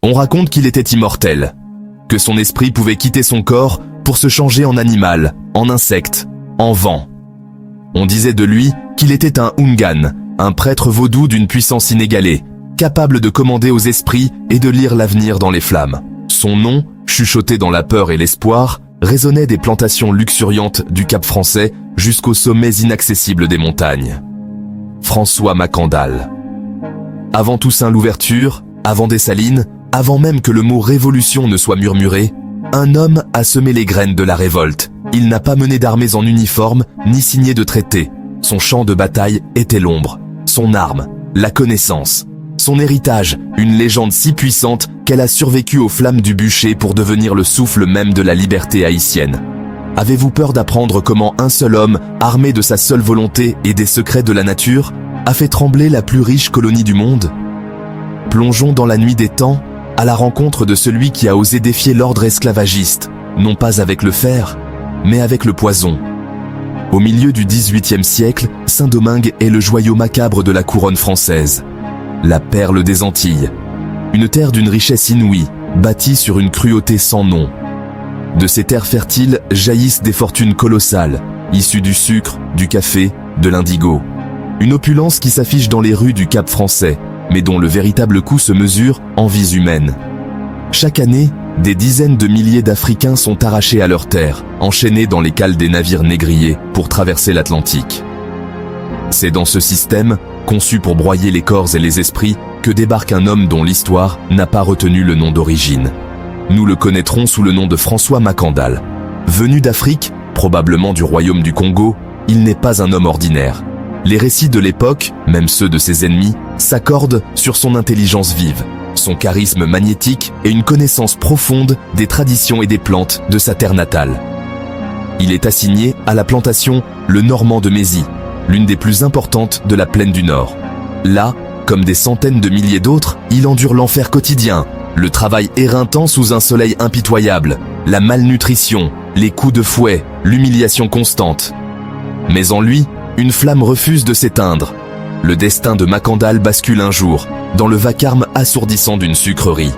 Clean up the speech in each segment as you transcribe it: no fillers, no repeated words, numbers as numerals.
On raconte qu'il était immortel, que son esprit pouvait quitter son corps pour se changer en animal, en insecte, en vent. On disait de lui qu'il était un Ungan, un prêtre vaudou d'une puissance inégalée, capable de commander aux esprits et de lire l'avenir dans les flammes. Son nom, chuchoté dans la peur et l'espoir, résonnait des plantations luxuriantes du Cap français jusqu'aux sommets inaccessibles des montagnes. François Mackandal. Avant Toussaint l'ouverture, avant Dessalines, avant même que le mot révolution ne soit murmuré, un homme a semé les graines de la révolte. Il n'a pas mené d'armées en uniforme, ni signé de traités. Son champ de bataille était l'ombre. Son arme, la connaissance. Son héritage, une légende si puissante qu'elle a survécu aux flammes du bûcher pour devenir le souffle même de la liberté haïtienne. Avez-vous peur d'apprendre comment un seul homme, armé de sa seule volonté et des secrets de la nature, a fait trembler la plus riche colonie du monde? Plongeons dans la nuit des temps, à la rencontre de celui qui a osé défier l'ordre esclavagiste, non pas avec le fer, mais avec le poison. Au milieu du XVIIIe siècle, Saint-Domingue est le joyau macabre de la couronne française. La perle des Antilles. Une terre d'une richesse inouïe, bâtie sur une cruauté sans nom. De ces terres fertiles jaillissent des fortunes colossales, issues du sucre, du café, de l'indigo. Une opulence qui s'affiche dans les rues du Cap français, mais dont le véritable coût se mesure en vies humaines. Chaque année, des dizaines de milliers d'Africains sont arrachés à leurs terres, enchaînés dans les cales des navires négriers pour traverser l'Atlantique. C'est dans ce système, conçu pour broyer les corps et les esprits, que débarque un homme dont l'histoire n'a pas retenu le nom d'origine. Nous le connaîtrons sous le nom de François Mackandal. Venu d'Afrique, probablement du royaume du Congo, il n'est pas un homme ordinaire. Les récits de l'époque, même ceux de ses ennemis, s'accordent sur son intelligence vive, son charisme magnétique et une connaissance profonde des traditions et des plantes de sa terre natale. Il est assigné à la plantation Le Normand de Mézy, l'une des plus importantes de la plaine du Nord. Là, comme des centaines de milliers d'autres, il endure l'enfer quotidien, le travail éreintant sous un soleil impitoyable, la malnutrition, les coups de fouet, l'humiliation constante. Mais en lui, une flamme refuse de s'éteindre. Le destin de Mackandal bascule un jour, dans le vacarme assourdissant d'une sucrerie.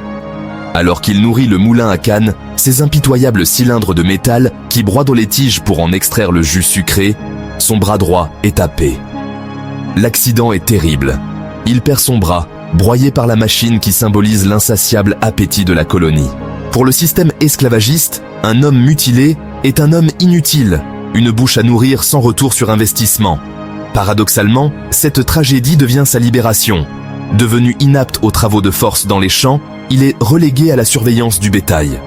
Alors qu'il nourrit le moulin à canne, ces impitoyables cylindres de métal qui broient les tiges pour en extraire le jus sucré, son bras droit est happé. L'accident est terrible. Il perd son bras, broyé par la machine qui symbolise l'insatiable appétit de la colonie. Pour le système esclavagiste, un homme mutilé est un homme inutile, une bouche à nourrir sans retour sur investissement. Paradoxalement, cette tragédie devient sa libération. Devenu inapte aux travaux de force dans les champs, il est relégué à la surveillance du bétail.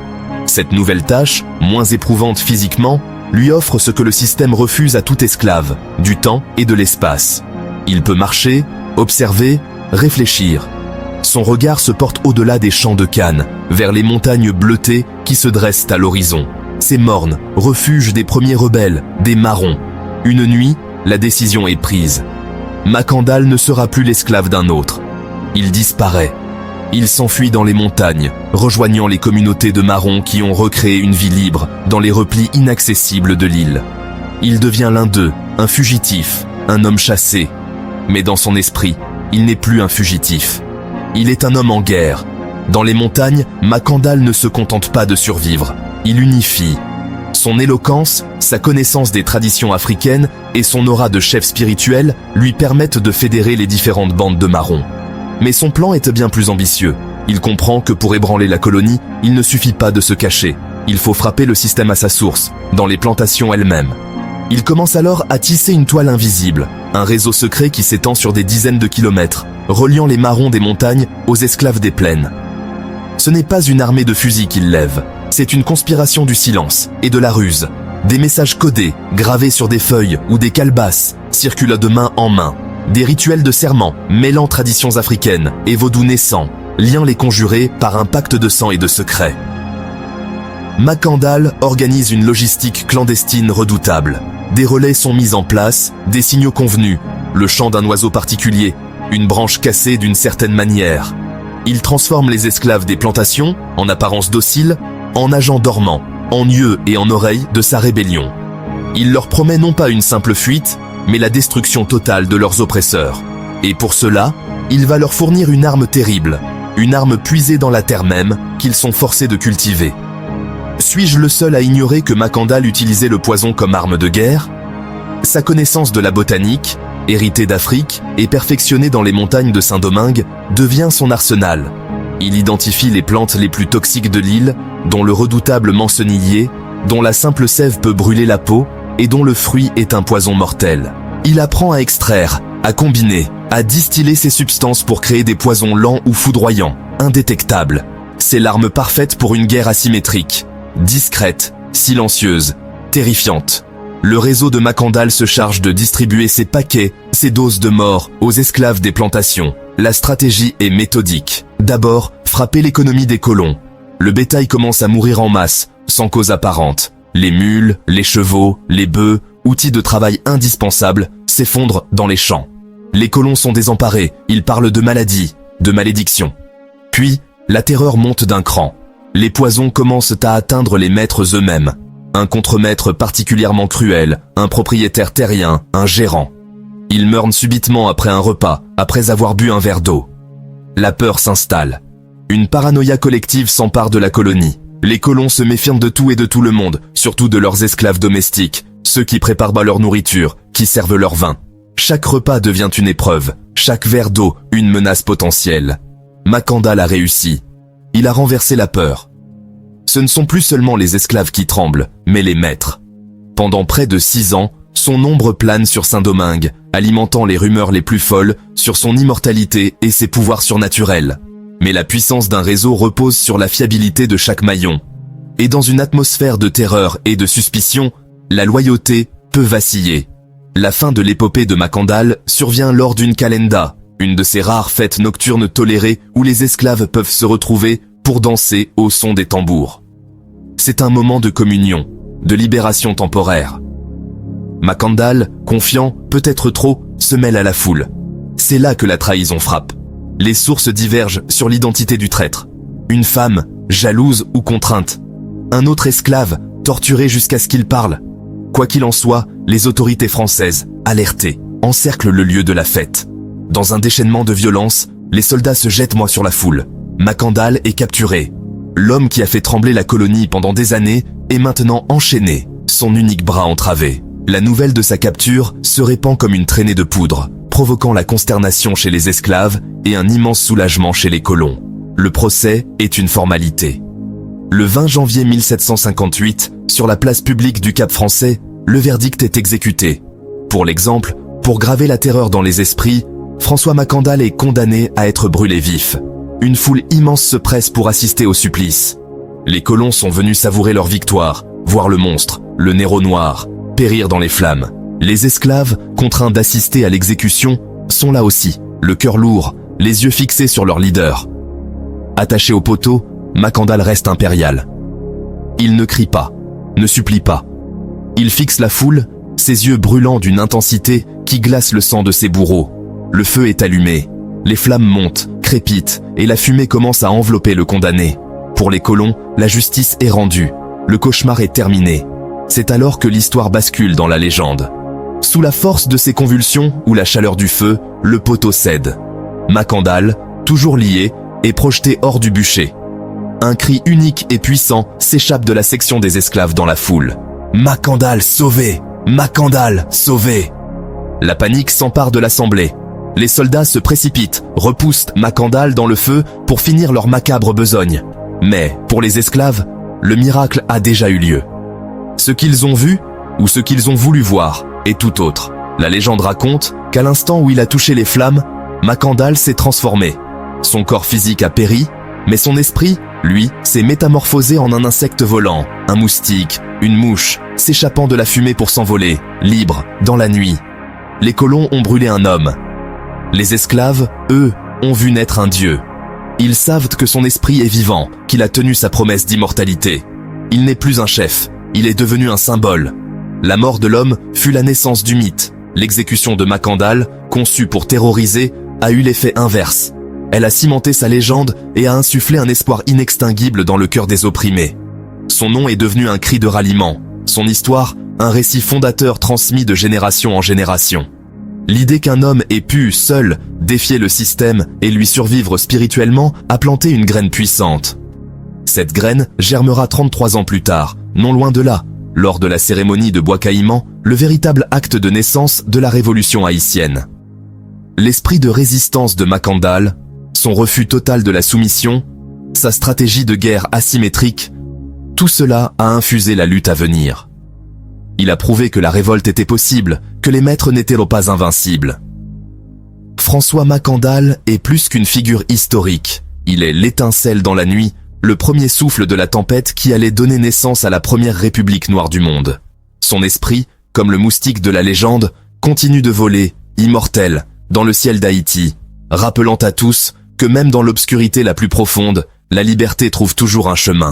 Cette nouvelle tâche, moins éprouvante physiquement, lui offre ce que le système refuse à tout esclave, du temps et de l'espace. Il peut marcher, observer, réfléchir. Son regard se porte au-delà des champs de canne, vers les montagnes bleutées qui se dressent à l'horizon. Ces mornes, refuge des premiers rebelles, des marrons. Une nuit, la décision est prise. Mackandal ne sera plus l'esclave d'un autre. Il disparaît. Il s'enfuit dans les montagnes, rejoignant les communautés de marrons qui ont recréé une vie libre dans les replis inaccessibles de l'île. Il devient l'un d'eux, un fugitif, un homme chassé. Mais dans son esprit, il n'est plus un fugitif. Il est un homme en guerre. Dans les montagnes, Mackandal ne se contente pas de survivre. Il unifie. Son éloquence, sa connaissance des traditions africaines et son aura de chef spirituel lui permettent de fédérer les différentes bandes de marrons. Mais son plan est bien plus ambitieux. Il comprend que pour ébranler la colonie, il ne suffit pas de se cacher. Il faut frapper le système à sa source, dans les plantations elles-mêmes. Il commence alors à tisser une toile invisible, un réseau secret qui s'étend sur des dizaines de kilomètres, reliant les marrons des montagnes aux esclaves des plaines. Ce n'est pas une armée de fusils qu'il lève, c'est une conspiration du silence et de la ruse. Des messages codés, gravés sur des feuilles ou des calebasses, circulent de main en main. Des rituels de serment, mêlant traditions africaines et vaudou naissants, liant les conjurés par un pacte de sang et de secret. Mackandal organise une logistique clandestine redoutable. Des relais sont mis en place, des signaux convenus, le chant d'un oiseau particulier, une branche cassée d'une certaine manière. Il transforme les esclaves des plantations, en apparence dociles, en agents dormants, en yeux et en oreilles de sa rébellion. Il leur promet non pas une simple fuite, mais la destruction totale de leurs oppresseurs. Et pour cela, il va leur fournir une arme terrible, une arme puisée dans la terre même qu'ils sont forcés de cultiver. Suis-je le seul à ignorer que Macandal utilisait le poison comme arme de guerre? Sa connaissance de la botanique, héritée d'Afrique et perfectionnée dans les montagnes de Saint-Domingue, devient son arsenal. Il identifie les plantes les plus toxiques de l'île, dont le redoutable mancenillier, dont la simple sève peut brûler la peau et dont le fruit est un poison mortel. Il apprend à extraire, à combiner, à distiller ces substances pour créer des poisons lents ou foudroyants, indétectables. C'est l'arme parfaite pour une guerre asymétrique, discrète, silencieuse, terrifiante. Le réseau de Macandal se charge de distribuer ses paquets, ses doses de mort aux esclaves des plantations. La stratégie est méthodique. D'abord, frapper l'économie des colons. Le bétail commence à mourir en masse, sans cause apparente. Les mules, les chevaux, les bœufs, outils de travail indispensables, s'effondrent dans les champs. Les colons sont désemparés, ils parlent de maladies, de malédictions. Puis, la terreur monte d'un cran. Les poisons commencent à atteindre les maîtres eux-mêmes. Un contremaître particulièrement cruel, un propriétaire terrien, un gérant. Ils meurent subitement après un repas, après avoir bu un verre d'eau. La peur s'installe. Une paranoïa collective s'empare de la colonie. Les colons se méfient de tout et de tout le monde, surtout de leurs esclaves domestiques, ceux qui préparent leur nourriture, qui servent leur vin. Chaque repas devient une épreuve, chaque verre d'eau une menace potentielle. Macandal a réussi. Il a renversé la peur. Ce ne sont plus seulement les esclaves qui tremblent, mais les maîtres. Pendant près de 6 ans, son ombre plane sur Saint-Domingue, alimentant les rumeurs les plus folles sur son immortalité et ses pouvoirs surnaturels. Mais la puissance d'un réseau repose sur la fiabilité de chaque maillon. Et dans une atmosphère de terreur et de suspicion, la loyauté peut vaciller. La fin de l'épopée de Macandal survient lors d'une calenda, une de ces rares fêtes nocturnes tolérées où les esclaves peuvent se retrouver pour danser au son des tambours. C'est un moment de communion, de libération temporaire. Macandal, confiant, peut-être trop, se mêle à la foule. C'est là que la trahison frappe. Les sources divergent sur l'identité du traître. Une femme, jalouse ou contrainte. Un autre esclave, torturé jusqu'à ce qu'il parle. Quoi qu'il en soit, les autorités françaises, alertées, encerclent le lieu de la fête. Dans un déchaînement de violence, les soldats se jettent sur la foule. Macandal est capturé. L'homme qui a fait trembler la colonie pendant des années est maintenant enchaîné, son unique bras entravé. La nouvelle de sa capture se répand comme une traînée de poudre, provoquant la consternation chez les esclaves et un immense soulagement chez les colons. Le procès est une formalité. Le 20 janvier 1758, sur la place publique du Cap Français, le verdict est exécuté. Pour l'exemple, pour graver la terreur dans les esprits, François Macandal est condamné à être brûlé vif. Une foule immense se presse pour assister au supplice. Les colons sont venus savourer leur victoire, voir le monstre, le Néro noir, périr dans les flammes. Les esclaves, contraints d'assister à l'exécution, sont là aussi, le cœur lourd, les yeux fixés sur leur leader. Attaché au poteau, Macandal reste impérial. Il ne crie pas, ne supplie pas. Il fixe la foule, ses yeux brûlants d'une intensité qui glace le sang de ses bourreaux. Le feu est allumé, les flammes montent, crépitent, et la fumée commence à envelopper le condamné. Pour les colons, la justice est rendue, le cauchemar est terminé. C'est alors que l'histoire bascule dans la légende. Sous la force de ses convulsions ou la chaleur du feu, le poteau cède. Macandal, toujours lié, est projeté hors du bûcher. Un cri unique et puissant s'échappe de la section des esclaves dans la foule. Macandal sauvé! Macandal sauvé! La panique s'empare de l'assemblée. Les soldats se précipitent, repoussent Macandal dans le feu pour finir leur macabre besogne. Mais, pour les esclaves, le miracle a déjà eu lieu. Ce qu'ils ont vu, ou ce qu'ils ont voulu voir, est tout autre. La légende raconte qu'à l'instant où il a touché les flammes, Macandal s'est transformé. Son corps physique a péri, mais son esprit, lui, s'est métamorphosé en un insecte volant, un moustique, une mouche, s'échappant de la fumée pour s'envoler, libre, dans la nuit. Les colons ont brûlé un homme. Les esclaves, eux, ont vu naître un dieu. Ils savent que son esprit est vivant, qu'il a tenu sa promesse d'immortalité. Il n'est plus un chef, il est devenu un symbole. La mort de l'homme fut la naissance du mythe. L'exécution de Macandal, conçue pour terroriser, a eu l'effet inverse. Elle a cimenté sa légende et a insufflé un espoir inextinguible dans le cœur des opprimés. Son nom est devenu un cri de ralliement, son histoire, un récit fondateur transmis de génération en génération. L'idée qu'un homme ait pu, seul, défier le système et lui survivre spirituellement a planté une graine puissante. Cette graine germera 33 ans plus tard, non loin de là, lors de la cérémonie de Bois Caïman, le véritable acte de naissance de la révolution haïtienne. L'esprit de résistance de Macandal, son refus total de la soumission, sa stratégie de guerre asymétrique, tout cela a infusé la lutte à venir. Il a prouvé que la révolte était possible, que les maîtres n'étaient pas invincibles. François Macandal est plus qu'une figure historique. Il est l'étincelle dans la nuit, le premier souffle de la tempête qui allait donner naissance à la première république noire du monde. Son esprit, comme le moustique de la légende, continue de voler, immortel, dans le ciel d'Haïti, rappelant à tous que même dans l'obscurité la plus profonde, la liberté trouve toujours un chemin.